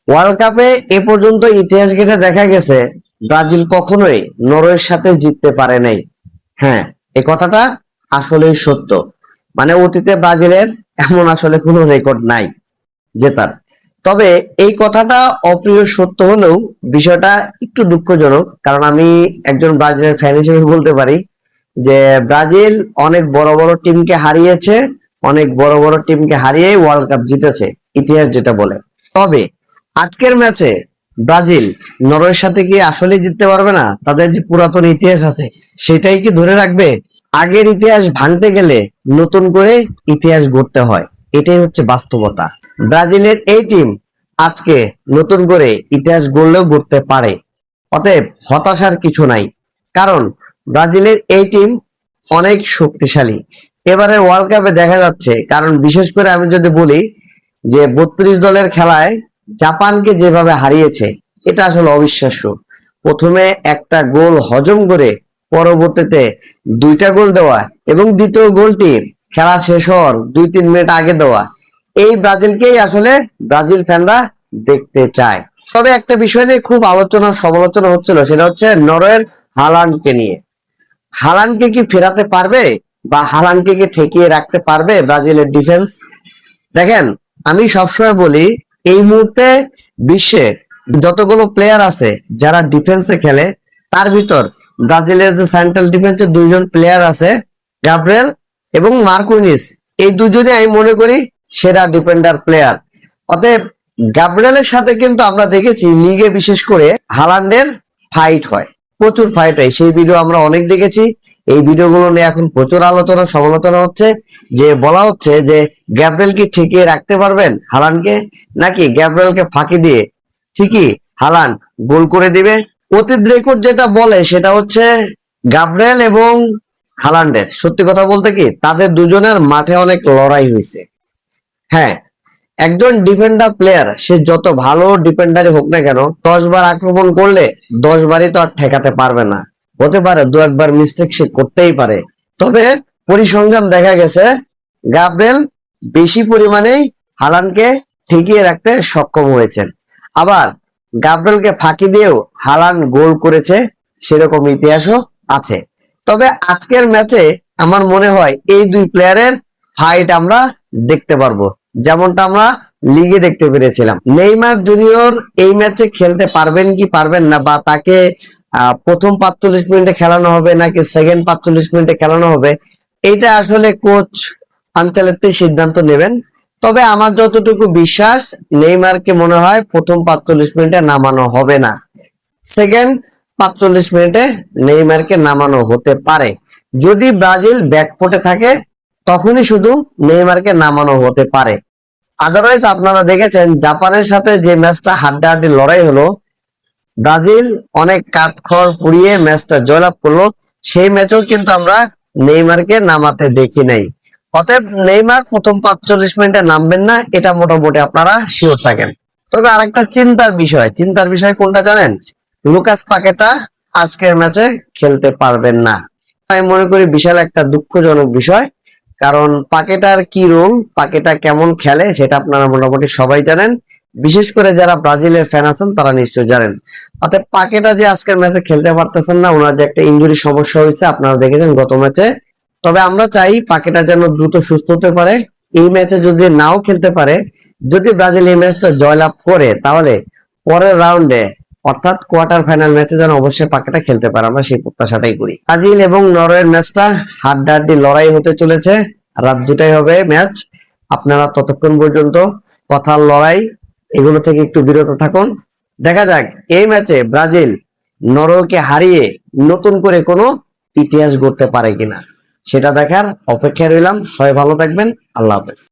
World কাপে এ পর্যন্ত ইতিহাস ঘেঁটে দেখা গেছে ব্রাজিল কখনোই নরওয়ের সাথে জিততে পারে নাই। হ্যাঁ, এই কথাটা আসলেই সত্য। মানে অতীতে ব্রাজিলের এমন আসলে কোনো রেকর্ড নাই জেতার। তবে এই কথাটা অপ্রিয় সত্য হলেও বিষয়টা একটু দুঃখজনক, কারণ আমি একজন ব্রাজিলের ফ্যান হিসেবে বলতে পারি যে ব্রাজিল অনেক বড় বড় টিমকে হারিয়েছে, অনেক বড় বড় টিমকে হারিয়ে ওয়ার্ল্ড কাপ জিতেছে, ইতিহাস যেটা বলে। তবে আজকের ম্যাচে ব্রাজিল নরওয়ের সাথে কি আসলে জিততে পারবে না? তাদের যে পুরাতন ইতিহাস আছে সেটাই কি ধরে রাখবে? আগের ইতিহাস ভাঙতে গেলে নতুন করে ইতিহাস গড়তে হয়, এটাই হচ্ছে বাস্তবতা। ব্রাজিলের এই টিম আজকে নতুন করে ইতিহাস গড়লেও গড়তে পারে, অতএব হতাশার কিছু নাই। কারণ ব্রাজিলের এই টিম অনেক শক্তিশালী। এবারে ওয়ার্ল্ড কাপে দেখা যাচ্ছে, কারণ বিশেষ করে আমি যদি বলি যে 32 দলের খেলায় জাপানকে যেভাবে হারিয়েছে, এটা আসলে অবিশ্বাস্য। প্রথমে একটা গোল হজম করে পরবর্তীতে দুইটা গোল দেওয়া এবং দ্বিতীয় গোলটি খেলা শেষ হওয়ার 2-3 মিনিট আগে দেওয়া, এই ব্রাজিলকেই আসলে ব্রাজিল ফ্যানরা দেখতে চায়। তবে একটা বিষয় নিয়ে খুব আলোচনা সমালোচনা হচ্ছিল, সেটা হচ্ছে নরওয়ের হালান্ডকে নিয়ে। হালান্ডকে কি ফেরাতে পারবে বা হালান্ডকে কি ঠেকিয়ে রাখতে পারবে ব্রাজিলের ডিফেন্স? দেখেন, আমি সবসময় বলি এই মুহূর্তে বিশ্বে যতগুলো প্লেয়ার আছে যারা ডিফেন্সে খেলে, তার ভিতর ব্রাজিলের যে সেন্ট্রাল ডিফেন্সে দুইজন প্লেয়ার আছে, গ্যাব্রিয়েল এবং মার্কুইনিস, এই দুজনে আমি মনে করি সেরা ডিফেন্ডার প্লেয়ার। অতএব গ্যাব্রিয়েলের সাথে কিন্তু আমরা দেখেছি লিগে বিশেষ করে হালান্ডের ফাইট হয়, প্রচুর ফাইট হয়, সেই ভিডিও আমরা অনেক দেখেছি। এই ভিডিওগুলো নিয়ে এখন প্রচুর আলোচনা সমালোচনা হচ্ছে, যে বলা হচ্ছে যে গ্যাব্রিয়েল কি ঠেকিয়ে রাখতে পারবেন হালান্ডকে, নাকি গ্যাব্রিয়েলকে ফাঁকি দিয়ে ঠিকই হালান্ড গোল করে দিবে। অতীত রেকর্ড যেটা বলে সেটা হচ্ছে গ্যাব্রিয়েল এবং হালান্ডের, সত্যি কথা বলতে কি তাদের দুজনের মাঠে অনেক লড়াই হয়েছে। হ্যাঁ, একজন ডিফেন্ডার প্লেয়ার সে যত ভালো ডিফেন্ডারই হোক না কেন, 10 বার আক্রমণ করলে 10 বারই তো আর ঠেকাতে পারবে না। হতে পারে দু একবার মিস্টেক সে করতেই পারে, তবে পরিসংখ্যান দেখা গেছে গ্যাব্রিয়েল বেশি পরিমাণেই হালান্ডকে ঠেকিয়ে রাখতে সক্ষম হয়েছেন। আবার গ্যাব্রিয়েলকে ফাঁকি দিয়েও হালান্ড গোল করেছে, সেরকম ইতিহাসও আছে। তবে আজকের ম্যাচে আমার মনে হয় এই দুই প্লেয়ারের ফাইট আমরা দেখতে পারবো, যেমনটা আমরা লিগে দেখতে পেরেছিলাম। নেইমার জুনিয়র এই ম্যাচে খেলতে পারবেন কি পারবেন না, বা তাকে প্রথম 45 মিনিটে খেলানো হবে নাকি সেকেন্ড 45 মিনিটে খেলানো হবে, এইটা আসলে কোচ আনচেলত্তি সিদ্ধান্ত নেবেন। তবে আমার যতটুকু বিশ্বাস, নেইমারকে মনে হয় প্রথম 45 মিনিটে নামানো হবে না, সেকেন্ড 45 মিনিটে নেইমারকে নামানো হতে পারে। যদি ব্রাজিল ব্যাকফুটে থাকে তখনই শুধু নেইমারকে নামানো হতে পারে। আদারওয়াইজ আপনারা দেখেছেন জাপানের সাথে যে ম্যাচটা হাড্ডাহাড্ডি লড়াই হলো, ব্রাজিল অনেক কাঠখড় পুড়িয়ে ম্যাচটা জয়লাভ করলো, সেই ম্যাচেও কিন্তু আমরা নেইমারকে নামাতে দেখি নাই। অতএব নেইমার প্রথম 45 মিনিটে নামবেন না, এটা মোটামুটি আপনারা শিওর থাকেন। তবে আরেকটা চিন্তার বিষয় কোনটা জানেন? লুকাস পাকেটা আজকের ম্যাচে খেলতে পারবেন না। আমি মনে করি বিশাল একটা দুঃখজনক বিষয়, কারণ পাকেটার কি রোল, পাকেটা কেমন খেলে সেটা আপনারা মোটামুটি সবাই জানেন, বিশেষ করে যারা ব্রাজিলের ফ্যান আছেন তারা নিশ্চয়ই জানেন। অর্থাৎ পাকেটা যে আজকের ম্যাচে খেলতে পারতেছেন না, ওনার যে একটা ইনজুরি সমস্যা হয়েছে আপনারা দেখেছেন গত ম্যাচে। তবে আমরা চাই পাকেটা যেন দ্রুত সুস্থ হতে পারে। এই ম্যাচে যদি নাও খেলতে পারে, যদি ব্রাজিল এই ম্যাচটা জয়লাভ করে, তাহলে পরের রাউন্ডে অর্থাৎ কোয়ার্টার ফাইনাল ম্যাচে যেন অবশ্যই পাকেটা খেলতে পারে, আমরা সেই প্রত্যাশাটাই করি। ব্রাজিল এবং নরওয়ের ম্যাচটা হাড্ডাহাড্ডি লড়াই হতে চলেছে, রাত 2টায় হবে ম্যাচ। আপনারা ততক্ষণ পর্যন্ত কথার লড়াই এগুলো থেকে একটু বিরত থাকুন। দেখা যাক এই ম্যাচে ব্রাজিল নরওয়েকে হারিয়ে নতুন করে কোনো ইতিহাস গড়তে পারে কিনা, সেটা দেখার অপেক্ষায় রইলাম। সবাই ভালো থাকবেন, আল্লাহ হাফেজ।